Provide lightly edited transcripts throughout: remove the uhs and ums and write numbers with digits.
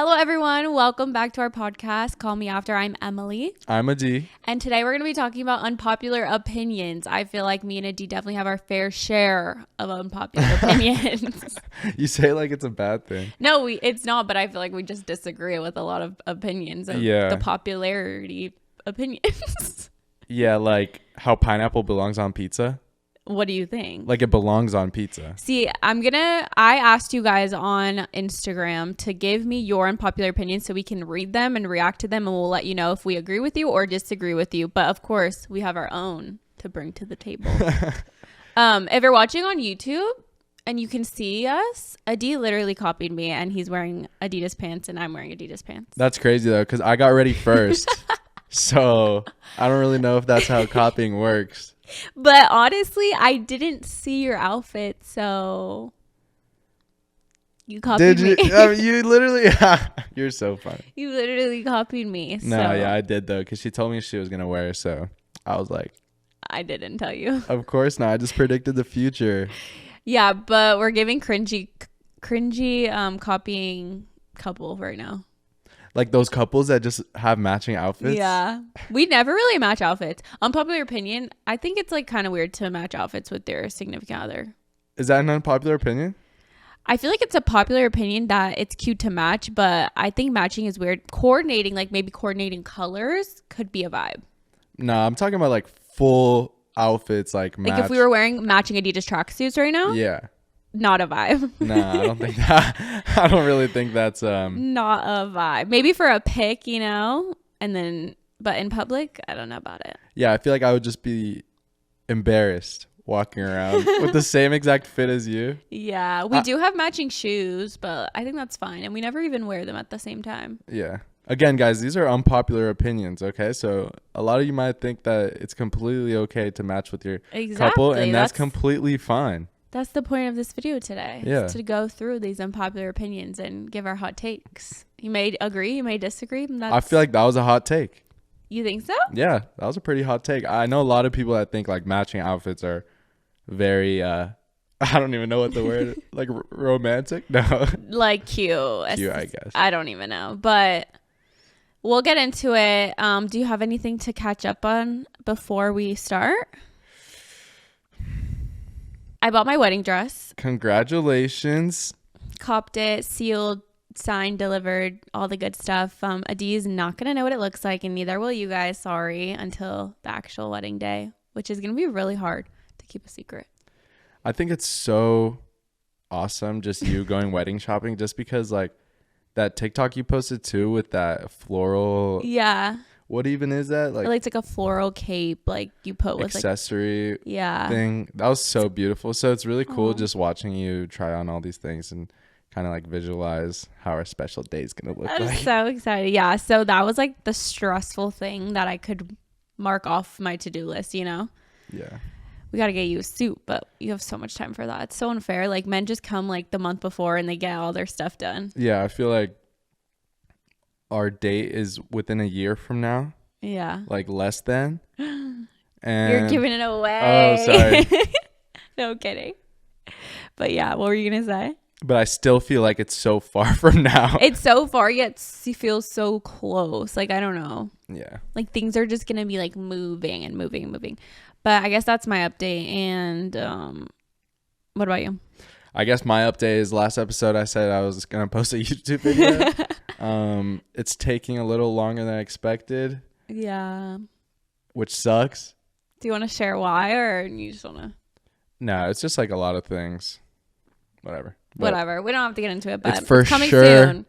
Hello, everyone. Welcome back to our podcast. Call me after. I'm Emily. I'm Adi. And today we're going to be talking about unpopular opinions. I feel like me and Adi definitely have our fair share of unpopular opinions. You say it like it's a bad thing. No, it's not, but I feel like we just disagree with a lot of opinions of the popularity opinions. Yeah, like how pineapple belongs on pizza. What do you think? Like it belongs on pizza. See, I asked you guys on Instagram to give me your unpopular opinions so we can read them and react to them, and we'll let you know if we agree with you or disagree with you. But of course, we have our own to bring to the table. If you're watching on YouTube and you can see us, Adi literally copied me, and he's wearing Adidas pants and I'm wearing Adidas pants. That's crazy though, because I got ready first. So I don't really know if that's how copying works. But honestly, I didn't see your outfit, so you copied me. You literally, you're so funny. You literally copied me. No, yeah, I did though, because she told me she was going to wear it, so I was like. I didn't tell you. Of course not. I just predicted the future. Yeah, but we're giving cringy copying couple right now. Like those couples that just have matching outfits. Yeah. We never really match outfits. Unpopular opinion, I think it's like kind of weird to match outfits with their significant other. Is that an unpopular opinion? I feel like it's a popular opinion that it's cute to match, but I think matching is weird. Coordinating, like maybe coordinating colors could be a vibe. No, I'm talking about like full outfits, like match. Like if we were wearing matching Adidas tracksuits right now. Yeah. Not a vibe. No, I don't think that. I don't really think that's not a vibe. Maybe for a pic, you know, and then, but in public, I don't know about it. Yeah, I feel like I would just be embarrassed walking around with the same exact fit as you. Yeah, we do have matching shoes, but I think that's fine, and we never even wear them at the same time. Yeah. Again, guys, these are unpopular opinions, okay? So a lot of you might think that it's completely okay to match with your couple, and that's completely fine. That's the point of this video today. Yeah. To go through these unpopular opinions and give our hot takes. You may agree, you may disagree. I feel like that was a hot take. You think so? Yeah, that was a pretty hot take. I know a lot of people that think like matching outfits are very, I don't even know what the word, like romantic? No. Like cute. Cute, I guess. I don't even know, but we'll get into it. Do you have anything to catch up on before we start? I bought my wedding dress. Congratulations. Copped it, sealed, signed, delivered, all the good stuff. Adi is not going to know what it looks like, and neither will you guys, sorry, until the actual wedding day, which is going to be really hard to keep a secret. I think it's so awesome just you going wedding shopping, just because like that TikTok you posted too with that floral. Yeah. What even is that? Like it's like a floral cape, like you put with accessory like, thing. That was so beautiful. So it's really cool just watching you try on all these things and kind of like visualize how our special day is gonna look like. I'm so excited. Yeah. So that was like the stressful thing that I could mark off my to-do list, you know? Yeah. We got to get you a suit, but you have so much time for that. It's so unfair. Like men just come like the month before and they get all their stuff done. Yeah. I feel like our date is within a year from now. Yeah. Like less than. And you're giving it away. Oh, sorry. No kidding. But yeah, what were you going to say? But I still feel like it's so far from now. It's so far, yet you feel so close. Like, I don't know. Yeah. Like things are just going to be like moving and moving and moving. But I guess that's my update. And what about you? I guess my update is last episode I said I was going to post a YouTube video. It's taking a little longer than I expected. Yeah. Which sucks. Do you want to share why, or you just want to? No, it's just like a lot of things. Whatever. We don't have to get into it, but it's for coming sure soon.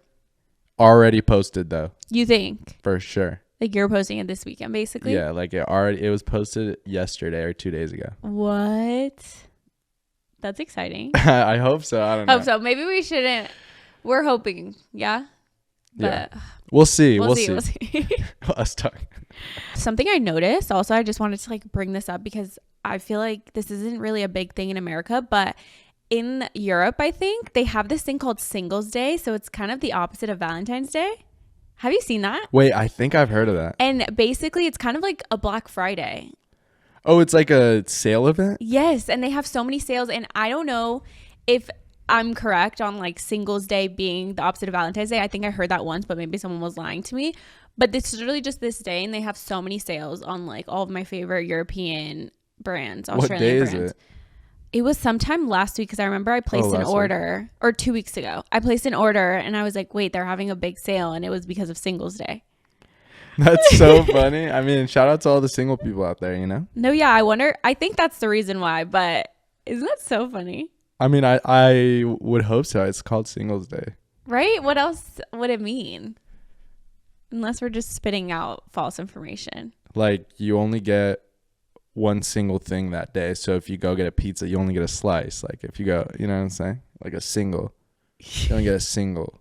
Already posted though. You think? For sure. Like you're posting it this weekend, basically? Yeah, like it was posted yesterday or 2 days ago. What? That's exciting. I hope so. I don't know. Hope so. Maybe we shouldn't. We're hoping. Yeah. But yeah. We'll see. We'll see. Us talk. Something I noticed also, I just wanted to like bring this up because I feel like this isn't really a big thing in America, but in Europe, I think they have this thing called Singles Day. So it's kind of the opposite of Valentine's Day. Have you seen that? Wait, I think I've heard of that. And basically it's kind of like a Black Friday. Oh, it's like a sale event? Yes. And they have so many sales. And I don't know if I'm correct on like Singles Day being the opposite of Valentine's Day. I think I heard that once, but maybe someone was lying to me. But this is really just this day, and they have so many sales on like all of my favorite European brands, Australian brands. What day is it? It was sometime last week because I remember I placed an order, or 2 weeks ago. I placed an order and I was like, wait, they're having a big sale, and it was because of Singles Day. That's so funny. I mean, shout out to all the single people out there, you know? No, yeah, I think that's the reason why, but isn't that so funny? I mean, I would hope so. It's called Singles Day. Right? What else would it mean? Unless we're just spitting out false information. Like, you only get one single thing that day. So if you go get a pizza, you only get a slice. Like, if you go, you know what I'm saying? Like a single. You only get a single.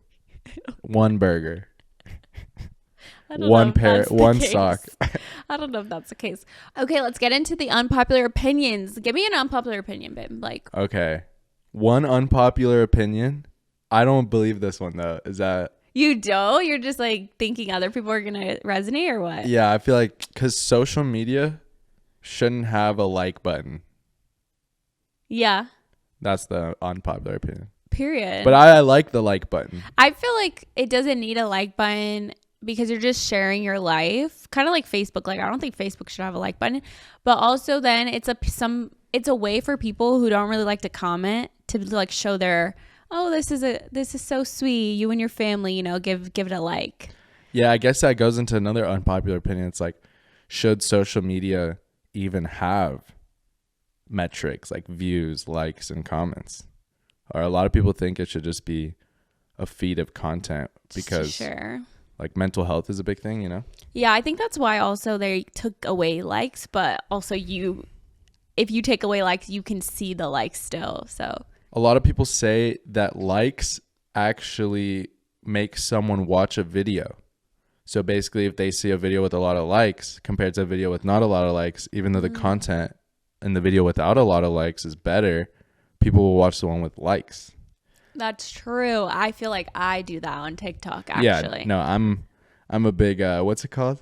One burger. One pair, one sock. I don't know if that's the case. Okay, let's get into the unpopular opinions. Give me an unpopular opinion, babe. Like, okay. One unpopular opinion. I don't believe this one, though. Is that... You don't? You're just like thinking other people are going to resonate or what? Yeah, I feel like because social media shouldn't have a like button. Yeah. That's the unpopular opinion. Period. But I like the like button. I feel like it doesn't need a like button because you're just sharing your life. Kind of like Facebook. Like, I don't think Facebook should have a like button. But also then it's a way for people who don't really like to comment to like show their... Oh, this is so sweet. You and your family, you know, give it a like. Yeah, I guess that goes into another unpopular opinion. It's like, should social media even have metrics like views, likes, and comments? Or a lot of people think it should just be a feed of content because like mental health is a big thing, you know? Yeah, I think that's why also they took away likes, but also if you take away likes, you can see the likes still, so... A lot of people say that likes actually make someone watch a video. So basically, if they see a video with a lot of likes compared to a video with not a lot of likes, even though the content in the video without a lot of likes is better, people will watch the one with likes. That's true. I feel like I do that on TikTok, actually. Yeah, no, I'm a big, what's it called?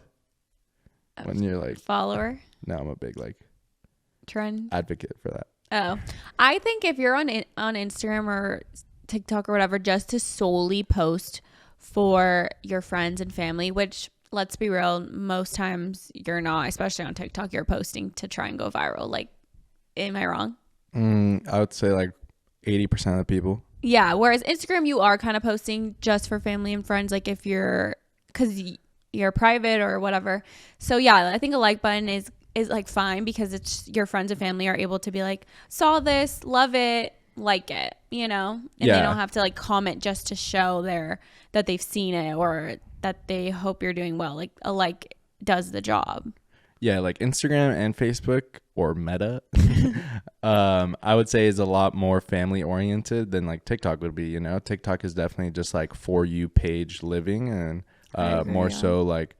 When you're like... Follower? No, I'm a big like... Trend? Advocate for that. Oh, I think if you're on Instagram or TikTok or whatever, just to solely post for your friends and family, which let's be real, most times you're not, especially on TikTok, you're posting to try and go viral. Like, am I wrong? I would say like 80% of the people. Yeah. Whereas Instagram, you are kind of posting just for family and friends, like if because you're private or whatever. So yeah, I think a like button is like fine because it's your friends and family are able to be like, saw this, love it, like it, you know? And they don't have to like comment just to show that they've seen it or that they hope you're doing well. Like a like does the job. Yeah, like Instagram and Facebook or Meta, I would say is a lot more family oriented than like TikTok would be, you know? TikTok is definitely just like for you page living and more so like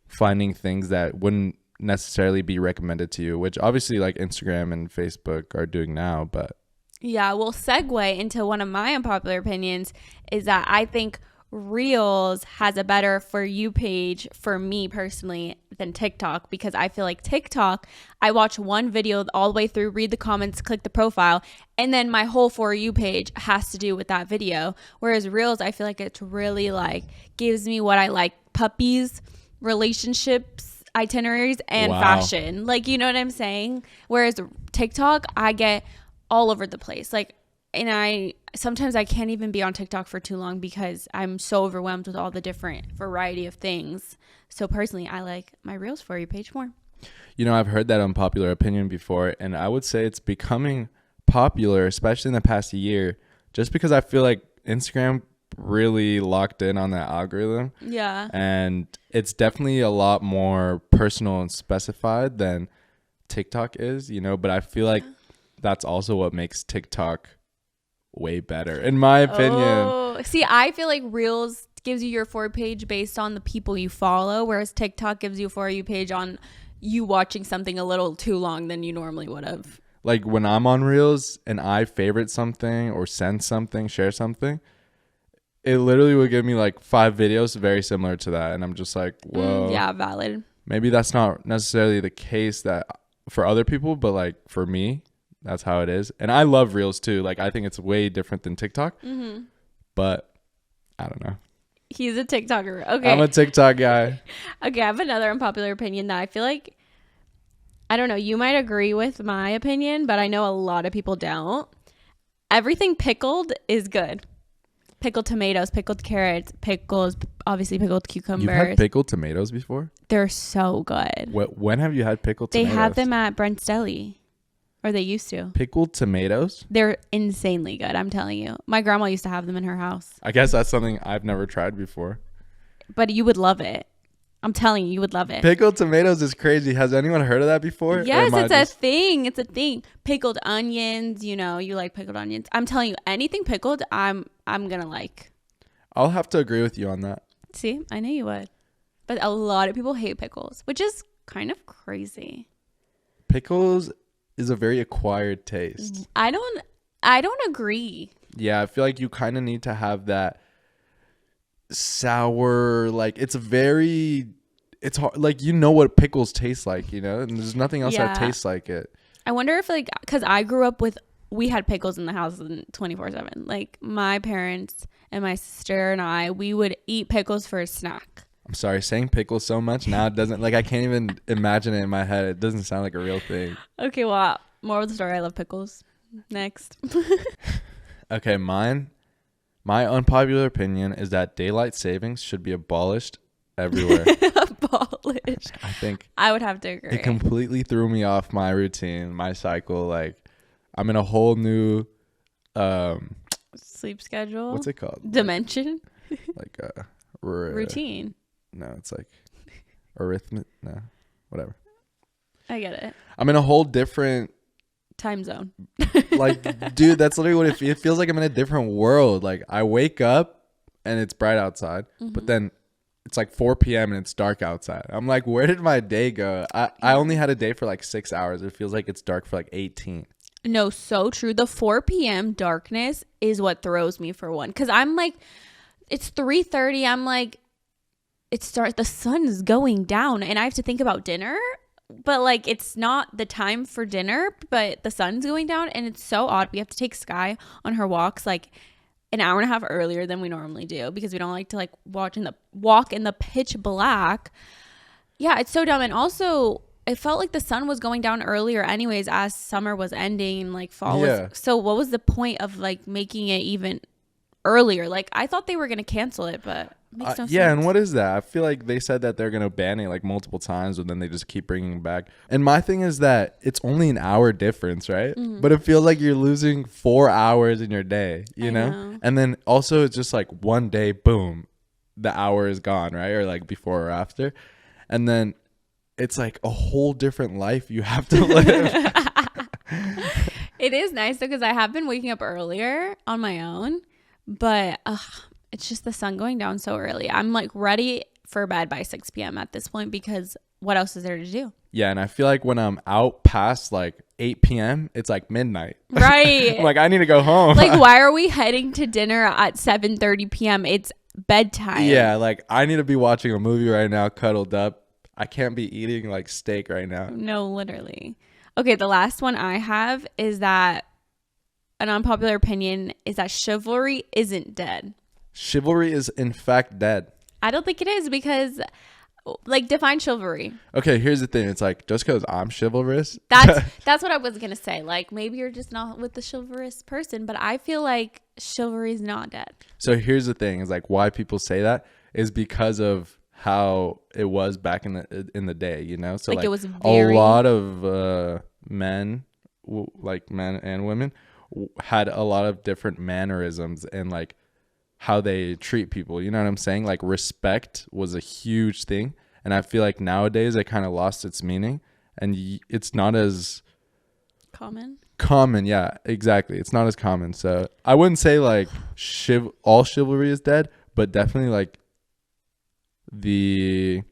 finding things that wouldn't necessarily be recommended to you, which obviously like Instagram and Facebook are doing now, but yeah, we'll segue into one of my unpopular opinions is that I think Reels has a better For You page for me personally than TikTok, because I feel like TikTok, I watch one video all the way through, read the comments, click the profile, and then my whole For You page has to do with that video. Whereas Reels, I feel like it's really like gives me what I like: puppies, relationships, itineraries, and fashion. Like, you know what I'm saying? Whereas TikTok, I get all over the place. Like, and sometimes I can't even be on TikTok for too long because I'm so overwhelmed with all the different variety of things. So personally, I like my Reels For You page more. You know, I've heard that unpopular opinion before, and I would say it's becoming popular, especially in the past year, just because I feel like Instagram really locked in on that algorithm. Yeah. And it's definitely a lot more personal and specified than TikTok is, you know, but I feel like that's also what makes TikTok way better, in my opinion. Oh, see, I feel like Reels gives you your For You page based on the people you follow, whereas TikTok gives you a For You page on you watching something a little too long than you normally would have. Like when I'm on Reels and I favorite something or send something, share something, it literally would give me like 5 videos very similar to that. And I'm just like, whoa. Yeah, valid. Maybe that's not necessarily the case that for other people, but like for me, that's how it is. And I love reels too. Like, I think it's way different than TikTok. But I don't know. He's a TikToker. Okay. I'm a TikTok guy. Okay, I have another unpopular opinion that I feel like, I don't know, you might agree with my opinion, but I know a lot of people don't. Everything pickled is good. Pickled tomatoes, pickled carrots, pickles, obviously pickled cucumbers. You've had pickled tomatoes before? They're so good. When have you had pickled tomatoes? They have them at Brent's Deli. Or they used to. Pickled tomatoes? They're insanely good, I'm telling you. My grandma used to have them in her house. I guess that's something I've never tried before. But you would love it. I'm telling you, you would love it. Pickled tomatoes is crazy. Has anyone heard of that before? Yes, it's a thing. It's a thing. Pickled onions, you know, you like pickled onions. I'm telling you, anything pickled, I'm gonna like. I'll have to agree with you on that. See, I knew you would. But a lot of people hate pickles, which is kind of crazy. Pickles is a very acquired taste. I don't agree. Yeah, I feel like you kind of need to have that sour, like it's hard, like you know what pickles taste like, you know, and there's nothing else that tastes like it. I wonder if, like, because I grew up with, we had pickles in the house 24/7. Like my parents and my sister and I, we would eat pickles for a snack. I'm sorry, saying pickles so much now, it doesn't, like, I can't even imagine it in my head. It doesn't sound like a real thing. Okay, well, moral of the story, I love pickles. Next. Okay, my unpopular opinion is that daylight savings should be abolished everywhere. Abolished. I think I would have to agree. it completely threw me off my routine, my cycle. Like, I'm in a whole new sleep schedule. What's it called? Dimension. Like routine. No, it's like arithmetic. No, whatever. I get it. I'm in a whole different time zone. Like, dude, that's literally what it feels like. I'm in a different world. Like, I wake up and it's bright outside, but then it's like 4 p.m. and it's dark outside. I'm like, where did my day go? I only had a day for like 6 hours. It feels like it's dark for like 18. No, so true. The 4 p.m. darkness is what throws me for one. Because I'm like, it's 3:30. I'm like, the sun's going down and I have to think about dinner. But like, it's not the time for dinner, but the sun's going down. And it's so odd. We have to take Sky on her walks like an hour and a half earlier than we normally do because we don't like to like walk in the pitch black. Yeah, it's so dumb. And also, it felt like the sun was going down earlier anyways as summer was ending and like fall was. So what was the point of like making it even earlier? Like, I thought they were going to cancel it, but it makes no sense. Yeah, and what is that? I feel like they said that they're going to ban it like multiple times, but then they just keep bringing it back. And my thing is that it's only an hour difference, right? But it feels like you're losing 4 hours in your day, you know? And then also it's just like one day, boom, the hour is gone, right? Or like before or after. And then it's like a whole different life you have to live. It is nice though, because I have been waking up earlier on my own, but it's just the sun going down so early. I'm like ready for bed by 6 p.m. at this point because what else is there to do? Yeah, and I feel like when I'm out past like 8 p.m., it's like midnight. Right. I'm like, I need to go home. Like, why are we heading to dinner at 7:30 p.m.? It's bedtime. Yeah, like I need to be watching a movie right now, cuddled up. I can't be eating like steak right now. No, literally. Okay, the last one I have is that an unpopular opinion is that chivalry isn't dead. Chivalry is in fact dead. I don't think it is because, like, define chivalry. Okay, here's the thing. It's like, just because I'm chivalrous. That's what I was going to say. Like, maybe you're just not with the chivalrous person, but I feel like chivalry is not dead. So here's the thing. Is like why people say that is because of how it was back in the day, you know? So like it was a lot of men, like men and women, had a lot of different mannerisms and like how they treat people, you know what I'm saying? Like respect was a huge thing, and I feel like nowadays it kind of lost its meaning and it's not as common. Yeah, exactly, it's not as common. So I wouldn't say like all chivalry is dead, but definitely like the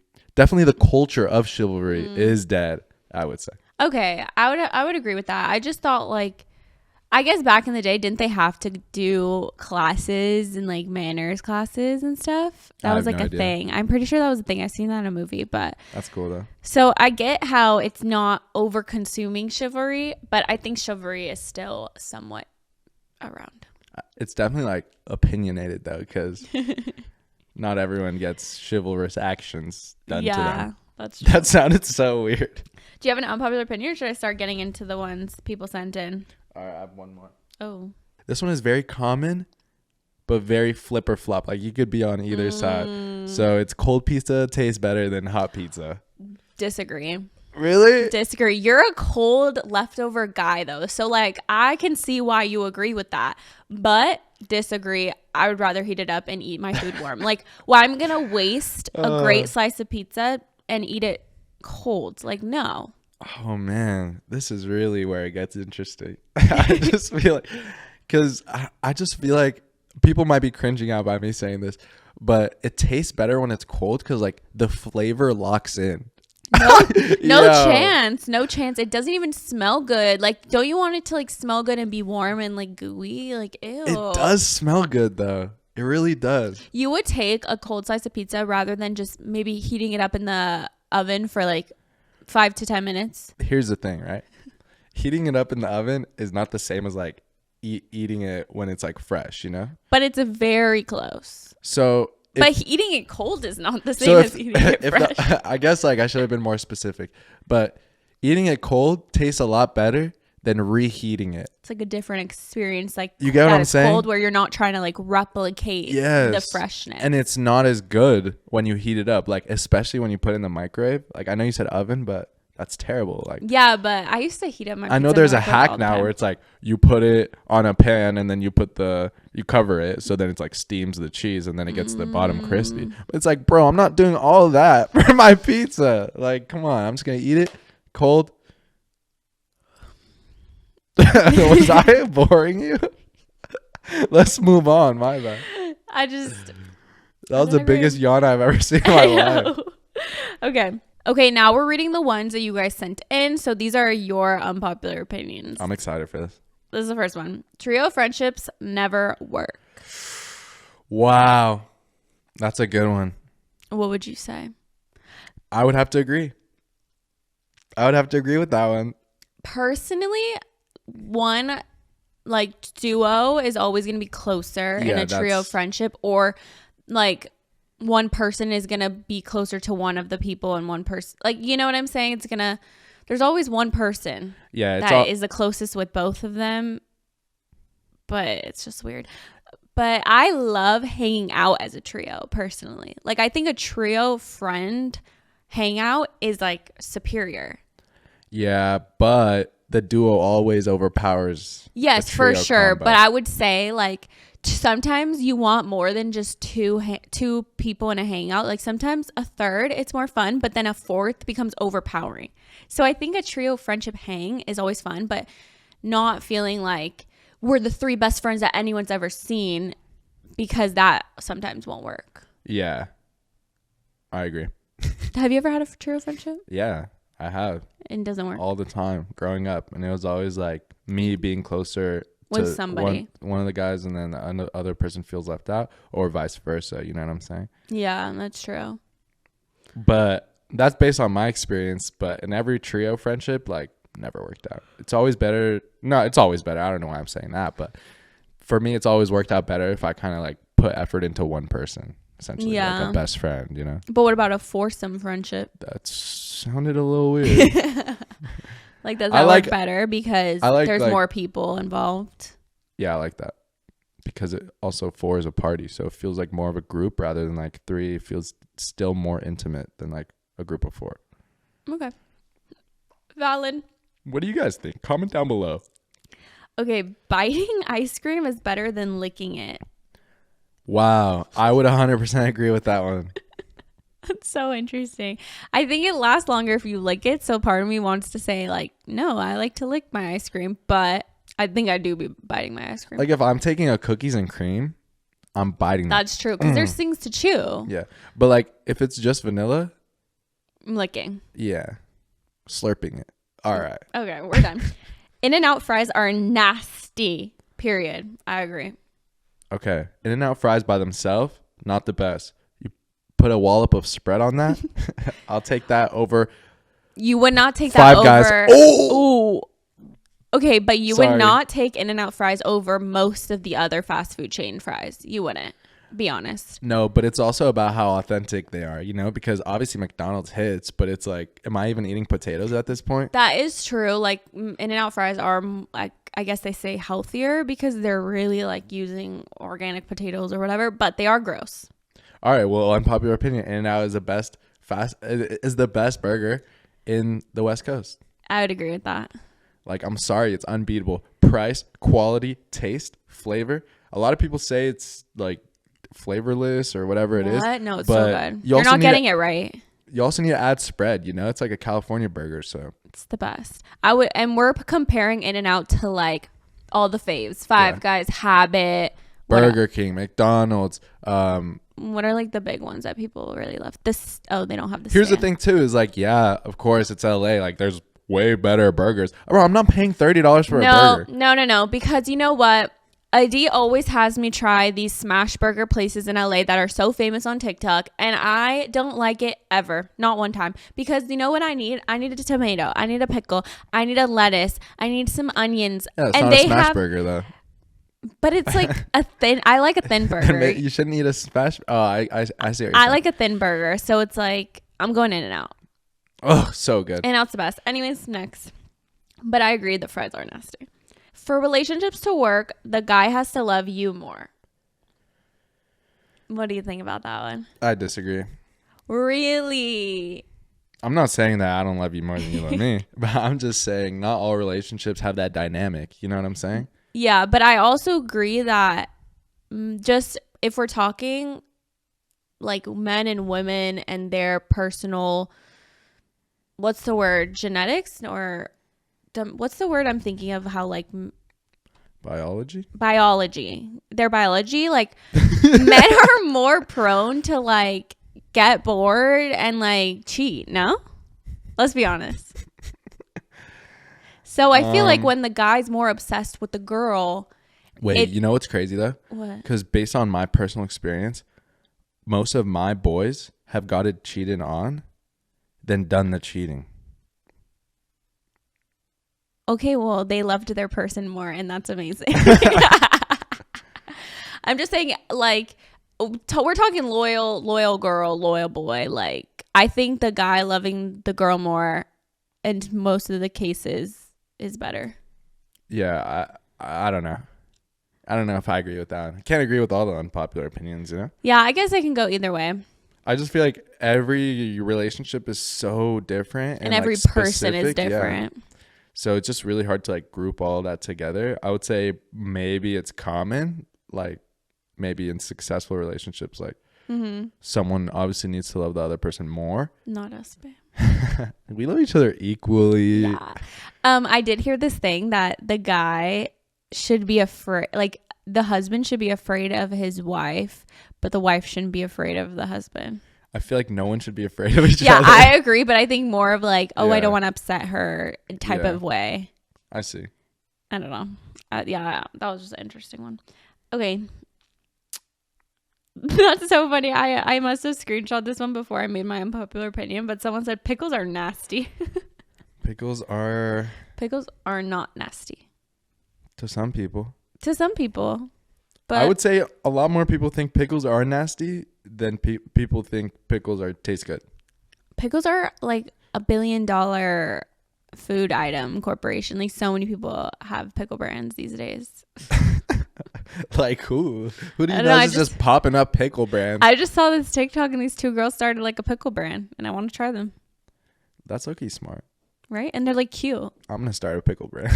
culture of chivalry is dead, I would say. Okay, I would agree with that. I just thought like I guess back in the day, didn't they have to do classes and like manners classes and stuff? That was like a thing. I'm pretty sure that was a thing. I've seen that in a movie, but that's cool though. So I get how it's not over consuming chivalry, but I think chivalry is still somewhat around. It's definitely like opinionated though, because not everyone gets chivalrous actions done to them. Yeah, that's true. That sounded so weird. Do you have an unpopular opinion, or should I start getting into the ones people sent in? All right, I have one more. Oh. This one is very common, but very flip or flop. Like you could be on either side. So it's cold pizza tastes better than hot pizza. Disagree. Really? Disagree. You're a cold leftover guy though. So like I can see why you agree with that. But disagree. I would rather heat it up and eat my food warm. Like, why I'm going to waste a great slice of pizza and eat it cold? Like, no. Oh man, this is really where it gets interesting. I just feel like, because I just feel like people might be cringing out by me saying this, but it tastes better when it's cold because like the flavor locks in. No chance. No chance. It doesn't even smell good. Like, don't you want it to like smell good and be warm and like gooey? Like, ew. It does smell good though. It really does. You would take a cold slice of pizza rather than just maybe heating it up in the oven for like 5 to 10 minutes. Here's the thing, right? Heating it up in the oven is not the same as like eating it when it's like fresh, you know? But it's very close. So but eating it cold is not the same as eating it fresh. I guess like I should have been more specific, but eating it cold tastes a lot better than reheating it. It's like a different experience. Like, you get what I'm saying? Cold, where you're not trying to like replicate the freshness. And it's not as good when you heat it up, like especially when you put it in the microwave. Like I know you said oven, but that's terrible. Like, yeah, but I used to heat up my pizza. I know there's a hack now where it's like you put it on a pan and then you cover it, so then it's like steams the cheese and then it gets the bottom crispy. But it's like, bro, I'm not doing all of that for my pizza. Like, come on, I'm just gonna eat it cold. Was I boring you? Let's move on. My bad. That was the biggest yawn I've ever seen in my life. Okay, now we're reading the ones that you guys sent in. So these are your unpopular opinions. I'm excited for this. This is the first one. Trio friendships never work. Wow. That's a good one. What would you say? I would have to agree. with that one. Personally, one like duo is always going to be closer in a trio friendship, or like one person is going to be closer to one of the people and one person, like, you know what I'm saying? There's always one person that is the closest with both of them, but it's just weird. But I love hanging out as a trio personally. Like, I think a trio friend hangout is like superior. Yeah, but the duo always overpowers. Yes, for sure. Combo. But I would say like sometimes you want more than just two people in a hangout. Like sometimes a third, it's more fun, but then a fourth becomes overpowering. So I think a trio friendship hang is always fun, but not feeling like we're the three best friends that anyone's ever seen, because that sometimes won't work. Yeah, I agree. Have you ever had a trio friendship? Yeah, I have. And it doesn't work? All the time growing up. And it was always like me being closer with to somebody. One of the guys, and then the other person feels left out, or vice versa. You know what I'm saying? Yeah, that's true. But that's based on my experience. But in every trio friendship, like, never worked out. It's always better. No, it's always better. I don't know why I'm saying that. But for me, it's always worked out better if I kind of like put effort into one person. Essentially, like a best friend, you know. But what about a foursome friendship? That sounded a little weird. Like, does that work better because there's more people involved? Yeah, I like that, because it also 4 is a party, so it feels like more of a group rather than like 3. It feels still more intimate than like a group of 4. Okay, valid. What do you guys think? Comment down below. Okay, biting ice cream is better than licking it. Wow, I would 100% agree with that one. That's so interesting. I think it lasts longer if you lick it. So part of me wants to say like, no, I like to lick my ice cream, but I think I do be biting my ice cream. Like if I'm taking a cookies and cream, I'm biting. That's true, because there's things to chew. Yeah, but like if it's just vanilla, I'm licking. Yeah, slurping it. All right. Okay, we're done. In-N-Out fries are nasty. Period. I agree. Okay. In-N-Out fries by themselves, not the best. You put a wallop of spread on that. I'll take that over. You would not take Five that Guys. over. Oh! Ooh. Okay, but you Sorry. would not take In-N-Out fries over most of the other fast food chain fries. You wouldn't. Be honest. No, but it's also about how authentic they are, you know, because obviously McDonald's hits, but it's like, am I even eating potatoes at this point? That is true. Like In-N-Out fries are, like, I guess they say healthier because they're really like using organic potatoes or whatever, but they are gross. All right, well, unpopular opinion, In-N-Out is the best burger in the West Coast. I would agree with that. Like, I'm sorry, it's unbeatable. Price, quality, taste, flavor. A lot of people say it's like flavorless or whatever it is. What? No, it's but so good. You're not getting it right. You also need to add spread, you know? It's like a California burger, so. It's the best. And we're comparing In-N-Out to like all the faves. Five Guys, Habit. Burger King, McDonald's. What are like the big ones that people really love? They don't have this. Here's the thing too, is like, yeah, of course it's LA. Like there's way better burgers. Bro, I'm not paying $30 for a burger. No. Because you know what? ID always has me try these smash burger places in LA that are so famous on TikTok, and I don't like it ever. Not one time. Because you know what I need? I need a tomato. I need a pickle. I need a lettuce. I need some onions. Yeah, it's and not they a smash have, burger though. but it's like I like a thin burger. You shouldn't eat a smash. Oh, I see what you're I saying. like a thin burger. So it's like, I'm going In-N-Out. Oh, so good. In-N-Out's the best. Anyways, next. But I agree the fries are nasty. For relationships to work, the guy has to love you more. What do you think about that one? I disagree. Really? I'm not saying that I don't love you more than you love me, but I'm just saying not all relationships have that dynamic. You know what I'm saying? Yeah, but I also agree that just if we're talking like men and women and their personal, what's the word? Genetics or what's the word I'm thinking of? How like Biology, their biology, like men are more prone to like get bored and like cheat. No, let's be honest. So I feel like when the guy's more obsessed with the girl. Wait, you know what's crazy though? What? Because based on my personal experience, most of my boys have got it cheated on, then done the cheating. Okay, well, they loved their person more, and that's amazing. I'm just saying, like, we're talking loyal girl, loyal boy. Like, I think the guy loving the girl more in most of the cases is better. Yeah, I don't know. I don't know if I agree with that. I can't agree with all the unpopular opinions, you know? Yeah, I guess I can go either way. I just feel like every relationship is so different. And every like person is different. Yeah. So it's just really hard to like group all that together. I would say maybe it's common, like maybe in successful relationships, like someone obviously needs to love the other person more. Not us, babe. We love each other equally. Yeah. I did hear this thing that the guy should be afraid, like the husband should be afraid of his wife, but the wife shouldn't be afraid of the husband. I feel like no one should be afraid of each other. Yeah, I agree, but I think more of like, I don't want to upset her type of way. I see. I don't know. Yeah, that was just an interesting one. Okay. That's so funny. I must have screenshot this one before I made my unpopular opinion, but someone said pickles are nasty. Pickles are not nasty. to some people. To some people. But I would say a lot more people think pickles are nasty than people think pickles taste good. Pickles are like $1 billion food item corporation. Like so many people have pickle brands these days. Like who? Who do you know is just popping up pickle brands? I just saw this TikTok and these two girls started like a pickle brand and I want to try them. That's okay, smart. Right? And they're like cute. I'm going to start a pickle brand.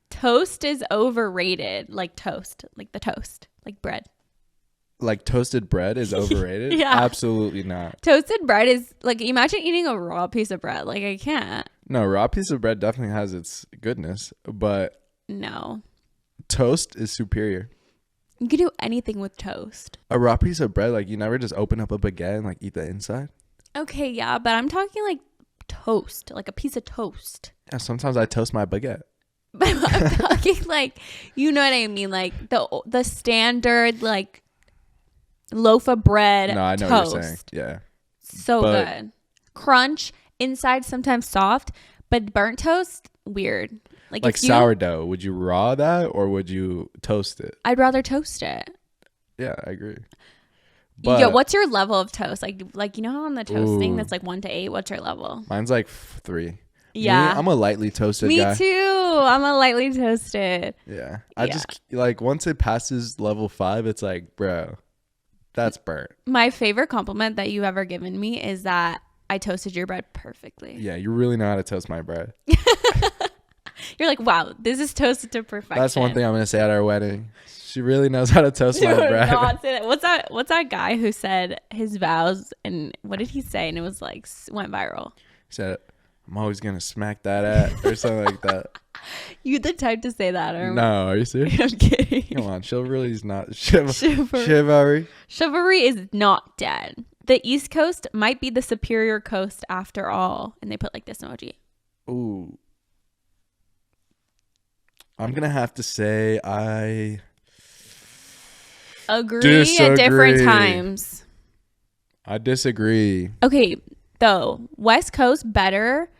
Toast is overrated. Like toast. Like the toast. Like bread. Like toasted bread is overrated? Yeah. Absolutely not. Toasted bread is like, imagine eating a raw piece of bread. Like I can't. No, raw piece of bread definitely has its goodness, but no. Toast is superior. You can do anything with toast. A raw piece of bread, like you never just open up a baguette and like eat the inside? Okay, yeah, but I'm talking like toast, like a piece of toast. Yeah, sometimes I toast my baguette. But I'm talking like, you know what I mean? Like the standard like loaf of bread No, I know toast. what you're saying. Yeah. So good. Crunch, inside sometimes soft, but burnt toast, weird. Like sourdough. Would you raw that or would you toast it? I'd rather toast it. Yeah, I agree. But yeah, what's your level of toast? Like you know how on the toast thing that's like 1 to 8? What's your level? Mine's like 3. Yeah. Me, I'm a lightly toasted guy. Me too. I'm a lightly toasted. Yeah. I just like once it passes level 5, it's like, bro, that's burnt. My favorite compliment that you've ever given me is that I toasted your bread perfectly. Yeah, you really know how to toast my bread. You're like, wow, this is toasted to perfection. That's one thing I'm gonna say at our wedding. She really knows how to toast my bread. Not say that. What's that guy who said his vows and what did he say? And it was like went viral. He said, "I'm always gonna smack that at," or something like that. You the type to say that, or no? Are you serious? I'm kidding. Come on, chivalry is not chivalry. Chivalry is not dead. The East Coast might be the superior coast after all, and they put like this emoji. Ooh, I'm gonna have to say I agree at different times. I disagree. Okay, though West Coast better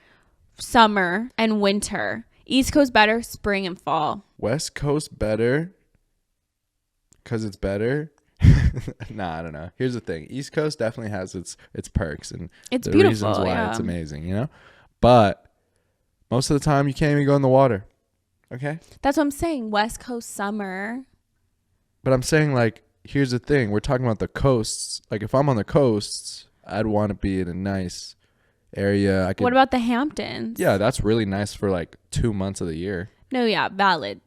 summer and winter. East Coast better spring and fall. West Coast better because it's better. Nah, I don't know. Here's the thing. East Coast definitely has its perks and it's the beautiful, reasons why it's amazing, you know? But most of the time you can't even go in the water. Okay? That's what I'm saying. West Coast summer. But I'm saying, like, here's the thing. We're talking about the coasts. Like, if I'm on the coasts, I'd want to be in a nice area. What about the Hamptons? Yeah, that's really nice for, like, 2 months of the year. No, yeah, valid.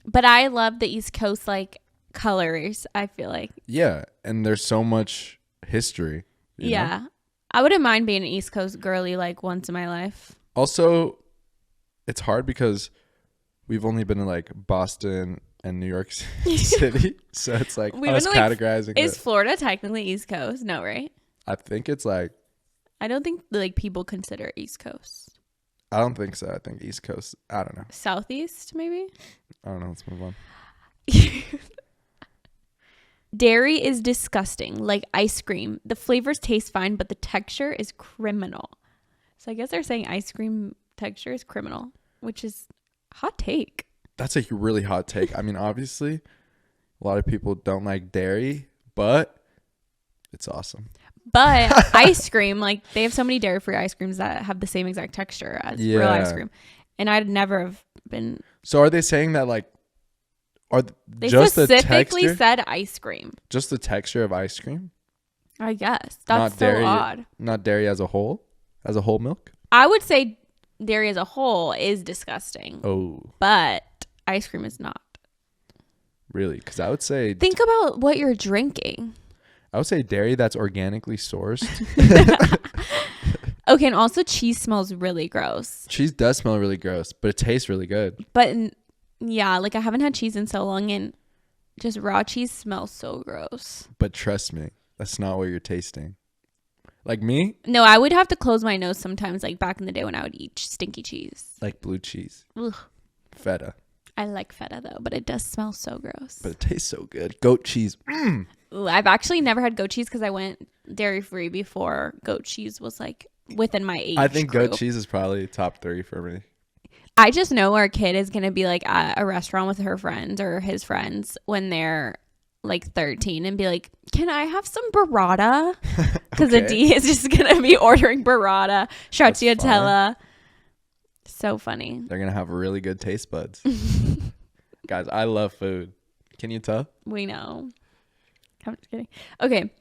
But I love the East Coast, like, colors, I feel like. Yeah, and there's so much history. You know? I wouldn't mind being an East Coast girly, like, once in my life. Also, it's hard because we've only been in, like, Boston and New York City, so it's like us categorizing. Is Florida technically East Coast? No, right? I think it's like. I don't think like people consider East Coast. I don't think so. I think East Coast. I don't know. Southeast, maybe. I don't know. Let's move on. Dairy is disgusting, like ice cream. The flavors taste fine, but the texture is criminal. So I guess they're saying ice cream texture is criminal, which is hot take. That's a really hot take. I mean, obviously, a lot of people don't like dairy, but it's awesome. But ice cream, like they have so many dairy-free ice creams that have the same exact texture as real ice cream. And I'd never have been. So are they saying that like, they just specifically the texture? said ice cream? Just the texture of ice cream? I guess. That's not dairy, so odd. Not dairy as a whole milk? I would say dairy as a whole is disgusting. Oh. But ice cream is not. Really? Because I would say. Think about what you're drinking. I would say dairy that's organically sourced. Okay, and also cheese smells really gross. Cheese does smell really gross, but it tastes really good. But yeah, like I haven't had cheese in so long, and just raw cheese smells so gross. But trust me, that's not what you're tasting. Like me? No, I would have to close my nose sometimes, like back in the day when I would eat stinky cheese. Like blue cheese. Ugh. Feta. I like feta though, but it does smell so gross. But it tastes so good. Goat cheese. Mm. Ooh, I've actually never had goat cheese because I went dairy free before goat cheese was like within my age. I think group. goat cheese is probably top 3 for me. I just know our kid is going to be like at a restaurant with her friends or his friends when they're like 13 and be like, can I have some burrata? Because Okay. the D is just going to be ordering burrata, stracciatella. So funny. They're going to have really good taste buds. Guys, I love food. Can you tell? We know. I'm just kidding. Okay.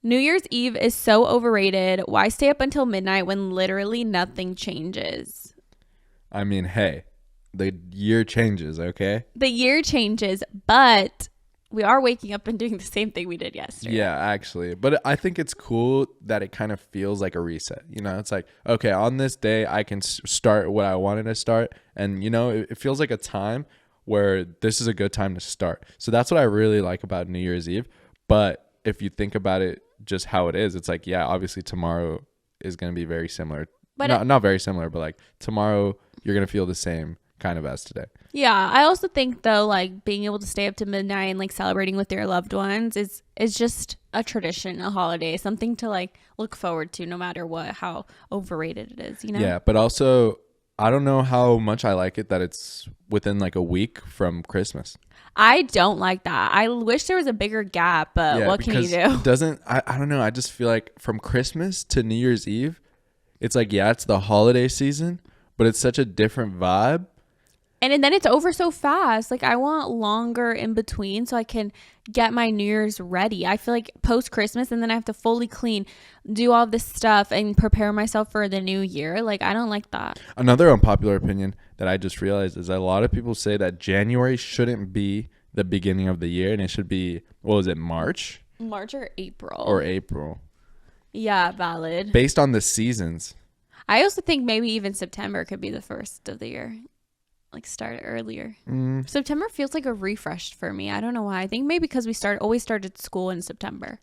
New Year's Eve is so overrated. Why stay up until midnight when literally nothing changes? I mean, hey, the year changes, okay? The year changes, but we are waking up and doing the same thing we did yesterday. Yeah, actually. But I think it's cool that it kind of feels like a reset. You know, it's like, okay, on this day, I can start what I wanted to start. And, you know, it feels like a time where this is a good time to start. So that's what I really like about New Year's Eve. But if you think about it just how it is, it's like, yeah, obviously tomorrow is going to be very similar But not very similar, but like tomorrow you're gonna feel the same kind of as today. yeah, I also think though, like being able to stay up to midnight and like celebrating with your loved ones is just a tradition, a holiday, something to like look forward to, no matter what, how overrated it is, you know? Yeah, but also I don't know how much I like it that it's within like a week from Christmas. I don't like that. I wish there was a bigger gap, but Yeah, what can you do? doesn't I don't know. I just feel like from Christmas to New Year's Eve, it's like, yeah, it's the holiday season, but it's such a different vibe. And then it's over so fast. Like I want longer in between so I can get my New Year's ready. I feel like post Christmas and then I have to fully clean, do all this stuff and prepare myself for the new year. Like I don't like that. Another unpopular opinion that I just realized is that a lot of people say that January shouldn't be the beginning of the year and it should be, what was it, March? March or April. Or April. Yeah, valid. Based on the seasons. I also think maybe even September could be the first of the year. Like start earlier. September feels like a refresh for me. I don't know why. I think maybe because we always started school in September.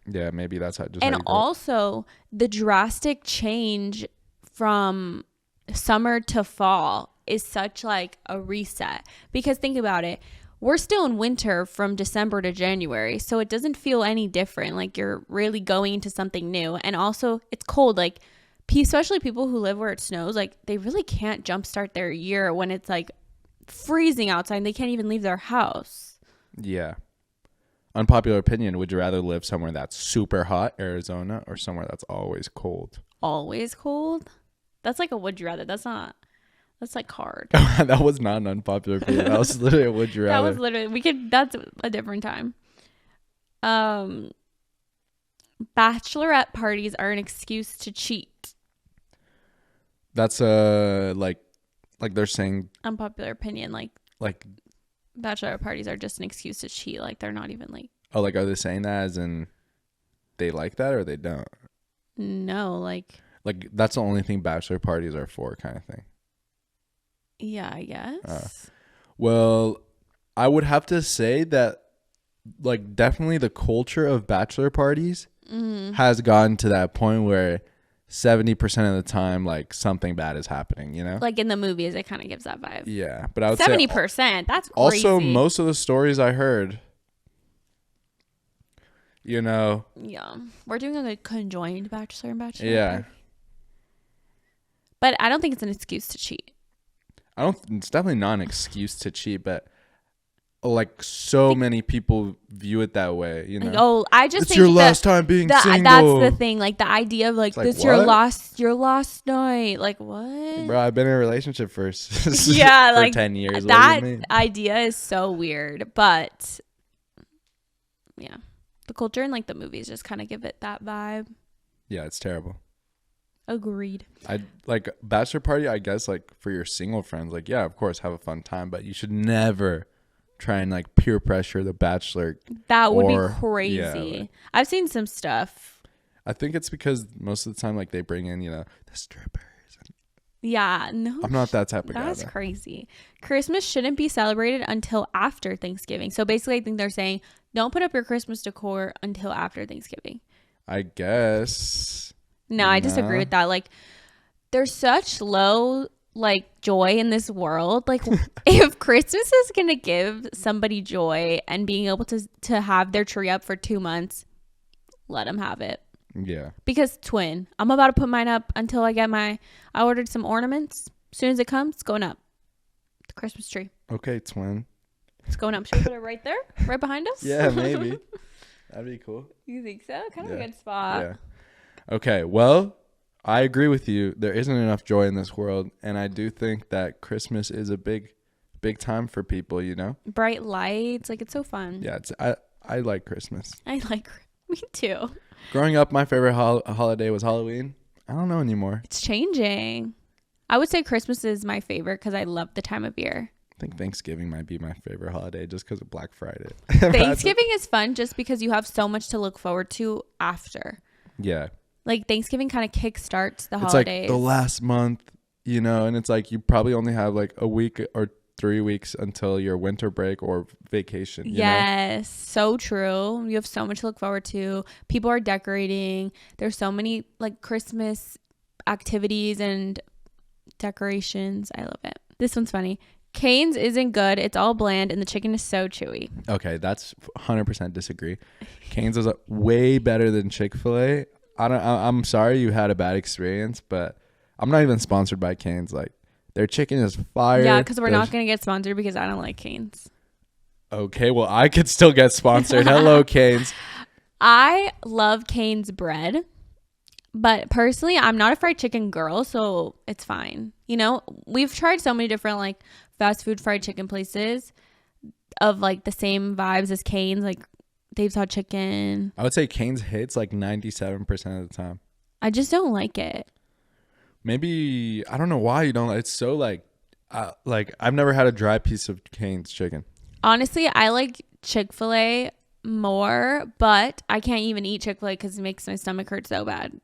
Yeah, maybe that's how. And also the drastic change from summer to fall is such like a reset. Because think about it. We're still in winter from December to January, so it doesn't feel any different. Like you're really going into something new. And also it's cold. Like especially people who live where it snows, like they really can't jumpstart their year when it's like freezing outside and they can't even leave their house. Yeah. Unpopular opinion, would you rather live somewhere that's super hot, Arizona, or somewhere that's always cold? Always cold? That's like a would you rather. That's like hard. That was not an unpopular opinion. That was literally a would you rather. That was literally, that's a different time. Bachelorette parties are an excuse to cheat. That's like they're saying Unpopular opinion, like bachelorette parties are just an excuse to cheat. Like they're not even like. Oh, like are they saying that as in they like that or they don't? No, like that's the only thing bachelor parties are for, kind of thing. Yeah, I guess. Well, I would have to say that like definitely the culture of bachelor parties has gotten to that point where 70% of the time like something bad is happening, you know? Like in the movies, it kind of gives that vibe. Yeah, but I would 70%. say That's crazy. also most of the stories I heard, you know. Yeah, we're doing a conjoined bachelor and bachelor. Yeah, but I don't think it's an excuse to cheat. It's definitely not an excuse to cheat, but like so many people view it that way, you know. Oh, I just it's think your last time being single. That's the thing. Like the idea of like this your last night. Like what? Bro, I've been in a relationship for yeah, for like 10 years. That idea is so weird, but yeah, the culture and like the movies just kind of give it that vibe. Yeah, it's terrible. Agreed. I like bachelor party, I guess, like for your single friends, like yeah, of course, have a fun time, but you should never try and like peer pressure the bachelor. That would be crazy. Yeah, like, I've seen some stuff. I think it's because most of the time like they bring in, you know, the strippers. Yeah, no. I'm not that type of guy. That's crazy. Christmas shouldn't be celebrated until after Thanksgiving. So basically I think they're saying don't put up your Christmas decor until after Thanksgiving. I guess. No, I disagree with that. Like there's such low like joy in this world. Like if Christmas is gonna give somebody joy and being able to have their tree up for 2 months, let them have it. Yeah, because twin, I'm about to put mine up until I ordered some ornaments. As soon as it comes, it's going up the Christmas tree. Okay, twin, it's going up. Should we put it right there, right behind us? Yeah, maybe. That'd be cool. You think so? Kind of a good spot. Yeah. Okay, well, I agree with you. There isn't enough joy in this world, and I do think that Christmas is a big time for people, you know? Bright lights, like it's so fun. Yeah, I like Christmas. Me too. Growing up, my favorite holiday was Halloween. I don't know anymore. It's changing. I would say Christmas is my favorite because I love the time of year. I think Thanksgiving might be my favorite holiday just because of Black Friday. Thanksgiving is fun just because you have so much to look forward to after. Yeah. Like Thanksgiving kind of kickstarts the holidays. It's like the last month, you know, and it's like you probably only have like a week or 3 weeks until your winter break or vacation. Yes, so true. You have so much to look forward to. People are decorating. There's so many like Christmas activities and decorations. I love it. This one's funny. Cane's isn't good. It's all bland and the chicken is so chewy. Okay, that's 100% disagree. Cane's is way better than Chick-fil-A. I'm sorry you had a bad experience, but I'm not even sponsored by Cane's. Like, their chicken is fire. Yeah, because we're not going to get sponsored because I don't like Cane's. Okay, well, I could still get sponsored. Hello, Cane's. I love Cane's bread, but personally, I'm not a fried chicken girl, so it's fine. You know, we've tried so many different like fast food fried chicken places of like the same vibes as Cane's, like Dave's Hot Chicken. I would say Cane's hits like 97% of the time. I just don't like it. Maybe, I don't know why you don't. It's so like I've never had a dry piece of Cane's chicken. Honestly, I like Chick-fil-A more, but I can't even eat Chick-fil-A because it makes my stomach hurt so bad.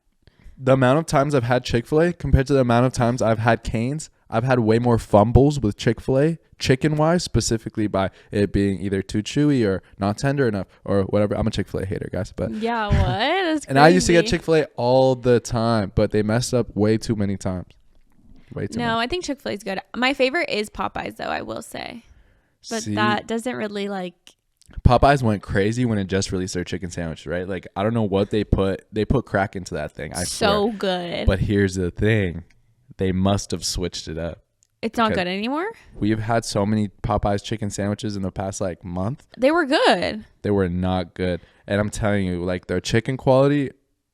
The amount of times I've had Chick-fil-A compared to the amount of times I've had Cane's, I've had way more fumbles with Chick-fil-A, chicken-wise, specifically by it being either too chewy or not tender enough or whatever. I'm a Chick-fil-A hater, guys. But yeah, what? That's and I used to get Chick-fil-A all the time, but they messed up way too many times. Way too many. I think Chick-fil-A is good. My favorite is Popeyes, though, I will say. But that doesn't really like... Popeyes went crazy when it just released their chicken sandwich, right? Like, I don't know what they put. They put crack into that thing. I swear. So good. But here's the thing. They must have switched it up. It's not good anymore? We've had so many Popeyes chicken sandwiches in the past, like, month. They were good. They were not good. And I'm telling you, like, their chicken quality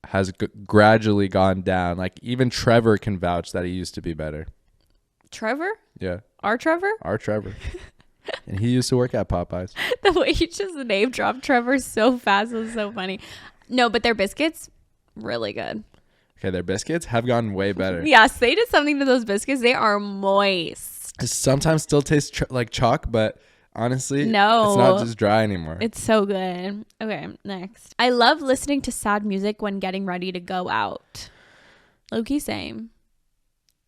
has gradually gone down. Like, even Trevor can vouch that he used to be better. Trevor? Yeah. Our Trevor? Our Trevor. And he used to work at Popeyes. The way you just name dropped Trevor so fast was so funny. No, but their biscuits, really good. Okay, their biscuits have gotten way better. Yes, they did something to those biscuits. They are moist. It sometimes still tastes like chalk, but honestly, no, it's not just dry anymore. It's so good. Okay, next. I love listening to sad music when getting ready to go out. Low-key same.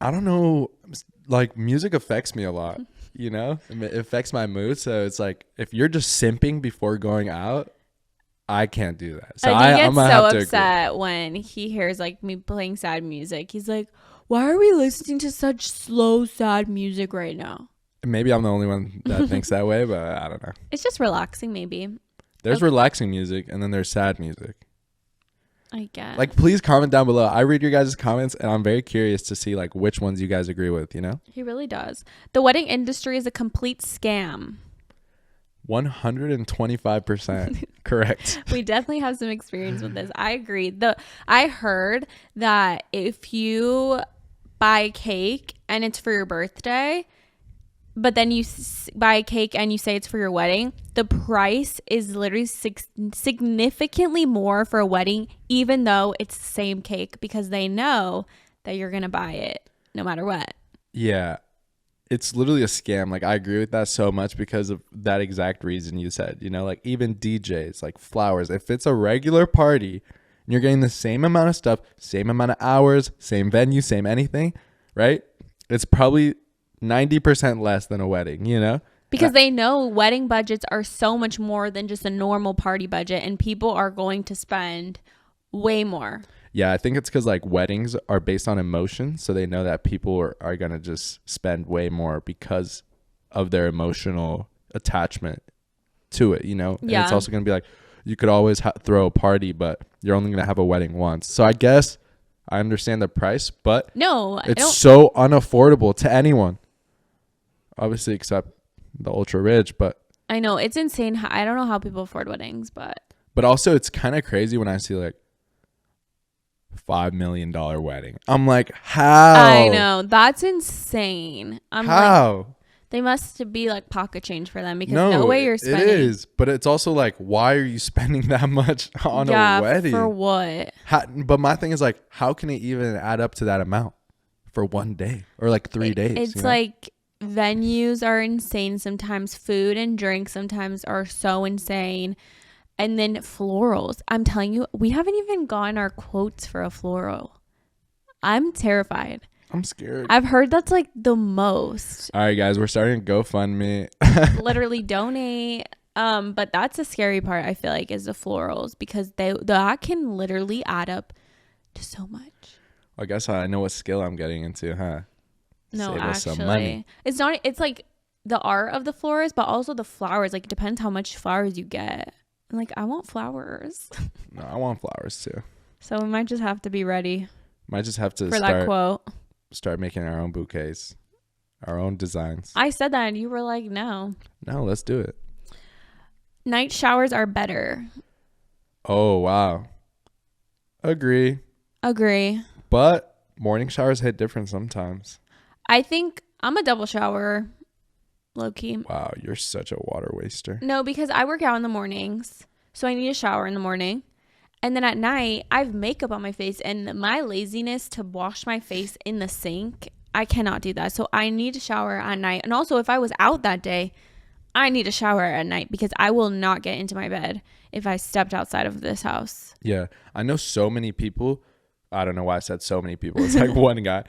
I don't know. Like, music affects me a lot. You know, it affects my mood. So it's like, if you're just simping before going out, I can't do that. So he I'm gets so upset when he hears like me playing sad music. He's like, why are we listening to such slow, sad music right now? Maybe I'm the only one that thinks that way, but I don't know. It's just relaxing, maybe. There's relaxing music and then there's sad music. I guess. Like, please comment down below. I read your guys' comments and I'm very curious to see like which ones you guys agree with, you know? He really does. The wedding industry is a complete scam. 125% correct. We definitely have some experience with this. I agree. I heard that if you buy cake and it's for your birthday, but then you buy a cake and you say it's for your wedding, the price is literally significantly more for a wedding, even though it's the same cake, because they know that you're going to buy it no matter what. Yeah. It's literally a scam. Like, I agree with that so much because of that exact reason you said, you know, like even DJs, like flowers, if it's a regular party and you're getting the same amount of stuff, same amount of hours, same venue, same anything, right? It's probably 90% less than a wedding, you know? Because they know wedding budgets are so much more than just a normal party budget, and people are going to spend way more. Yeah, I think it's because like weddings are based on emotion. So they know that people are going to just spend way more because of their emotional attachment to it, you know? Yeah. And it's also going to be like, you could always throw a party, but you're only going to have a wedding once. So I guess I understand the price, but no, it's so unaffordable to anyone. Obviously, except the ultra rich, but I know it's insane. I don't know how people afford weddings, but also it's kind of crazy when I see like $5 million wedding. I'm like, how? I know that's insane. I'm how? Like, they must be like pocket change for them, because no way you're spending. It is, but it's also like, why are you spending that much on a wedding? For what? But my thing is like, how can it even add up to that amount for one day or like 3 days? It's you know? like venues are insane sometimes. Food and drinks sometimes are so insane. And then florals. I'm telling you, we haven't even gotten our quotes for a floral. I'm terrified. I'm scared. I've heard that's like the most. All right, guys, we're starting a GoFundMe. Literally donate. But that's the scary part, I feel like, is the florals, because that can literally add up to so much. I guess I know what skill I'm getting into, huh? No, Save us some money. actually, it's not. It's like the art of the florist, but also the flowers. Like, it depends how much flowers you get. And like, I want flowers. No, I want flowers too. So we might just have to be ready Might just have to for that quote. start making our own bouquets, our own designs. I said that and you were like, no. No, let's do it. Night showers are better. Oh, wow. Agree. But morning showers hit different sometimes. I think I'm a double shower, low-key. Wow, you're such a water waster. No, because I work out in the mornings, so I need a shower in the morning. And then at night, I have makeup on my face, and my laziness to wash my face in the sink, I cannot do that. So I need a shower at night. And also, if I was out that day, I need a shower at night because I will not get into my bed if I stepped outside of this house. Yeah, I know so many people. I don't know why I said so many people. It's like one guy.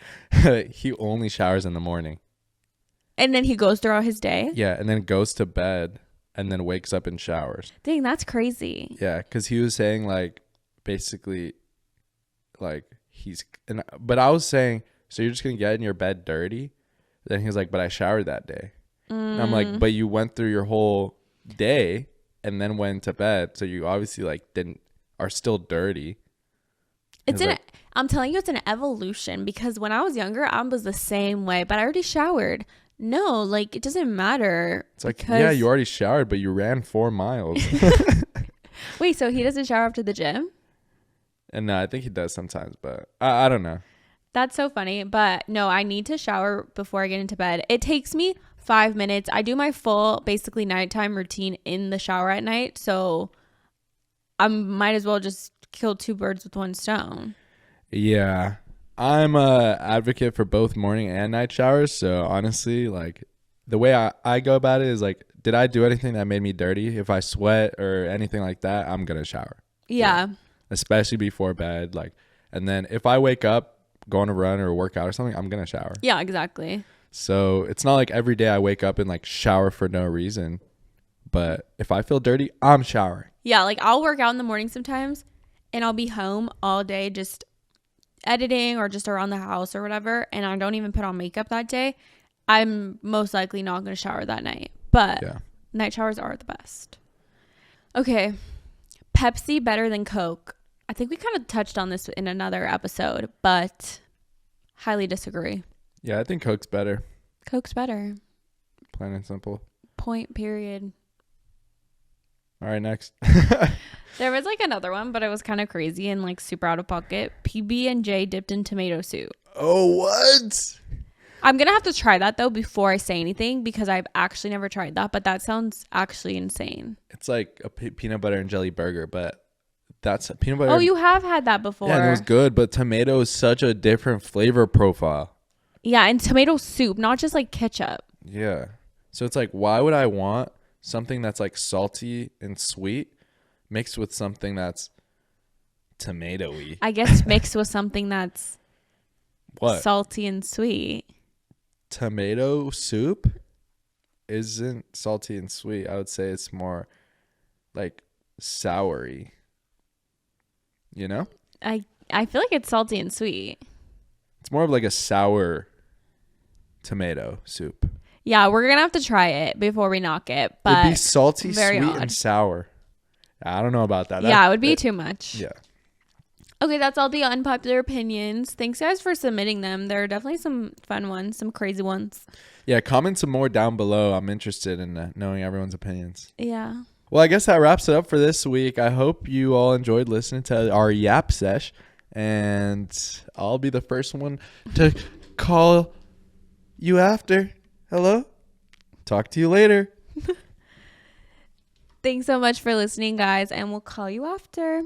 He only showers in the morning. And then he goes throughout his day. Yeah, and then goes to bed and then wakes up and showers. Dang, that's crazy. Yeah, because he was saying like basically like but I was saying, so you're just going to get in your bed dirty? Then he was like, but I showered that day. And I'm like, but you went through your whole day and then went to bed. So you obviously like are still dirty. I'm telling you, it's an evolution because when I was younger, I was the same way, but I already showered. No, like, it doesn't matter. It's like, yeah, you already showered, but you ran 4 miles. Wait, so he doesn't shower after the gym? And no, I think he does sometimes, but I don't know. That's so funny. But no, I need to shower before I get into bed. It takes me 5 minutes. I do my full, basically, nighttime routine in the shower at night. So I might as well just kill 2 birds with 1 stone. Yeah. I'm a advocate for both morning and night showers. So honestly, like the way I go about it is like, did I do anything that made me dirty? If I sweat or anything like that, I'm going to shower. Yeah. Especially before bed. Like, and then if I wake up going to run or work out or something, I'm going to shower. Yeah, exactly. So it's not like every day I wake up and like shower for no reason. But if I feel dirty, I'm showering. Yeah, like I'll work out in the morning sometimes and I'll be home all day just editing or just around the house or whatever, and I don't even put on makeup that day. I'm most likely not going to shower that night. But yeah, night showers are the best. Okay. Pepsi better than Coke. I think we kind of touched on this in another episode, but highly disagree. Yeah, I think Coke's better. Coke's better. Plain and simple. Point, period. All right, next. There was like another one, but it was kind of crazy and like super out of pocket. PB&J dipped in tomato soup. Oh, what? I'm going to have to try that though before I say anything because I've actually never tried that, but that sounds actually insane. It's like a peanut butter and jelly burger, but that's peanut butter. Oh, you have had that before. Yeah, and it was good, but tomato is such a different flavor profile. Yeah, and tomato soup, not just like ketchup. Yeah. So it's like, why would I want something that's like salty and sweet mixed with something that's tomatoey? I guess mixed with something that's what? Salty and sweet. Tomato soup isn't salty and sweet. I would say it's more like soury. You know? I feel like it's salty and sweet. It's more of like a sour tomato soup. Yeah, we're going to have to try it before we knock it. But it'd be salty, sweet, odd. and sour. I don't know about that. Yeah, it would be too much. Yeah. Okay, that's all the unpopular opinions. Thanks, guys, for submitting them. There are definitely some fun ones, some crazy ones. Yeah, comment some more down below. I'm interested in knowing everyone's opinions. Yeah. Well, I guess that wraps it up for this week. I hope you all enjoyed listening to our yap sesh. And I'll be the first one to call you after. Hello? Talk to you later. Thanks so much for listening, guys, and we'll call you after.